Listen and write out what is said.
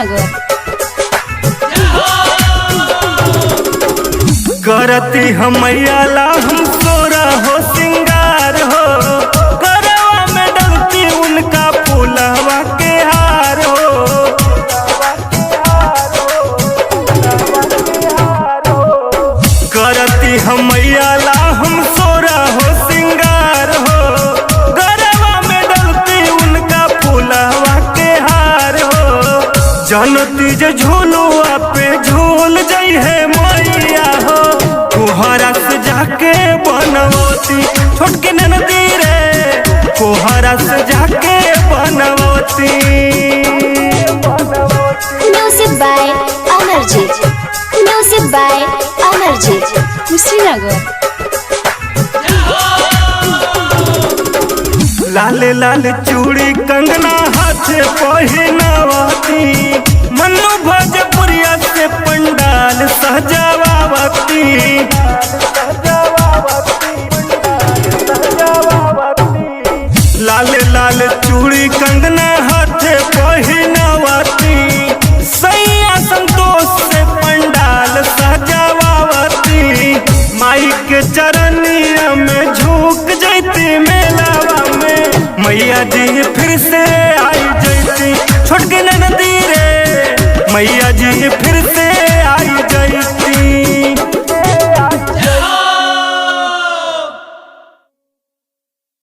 कुशीनगर। करती हमैया ला हम सोरा हो सिंगार हो, करवा में डलती उनका फूलवा के हार हो। करती हमैया ला हम सोरा हो सिंगार हो, करवा में डलती उनका फूलवा के हार हो। जनती जे झूलुआ पे झूल जई है मैया हो, कोहरा से जाके बनवती छोटके ननदी रे, कोहरा से जाके बनवती। Music by Amarjeet, music by Amarjeet, Kushinagar. लाल लाल चूड़ी कंगना हाथे पहिनावती, मनु भोजपुरिया से पंडाल सजावावती। लाल लाल चूड़ी कंगना हाथे पहिनावती, सैया संतोष से पंडाल सजावावती। माई के चरनिया में झुक जैती मेलावा में, मैया जी फिर से आई जैती छोटके ननदी रे, मैया जी फिर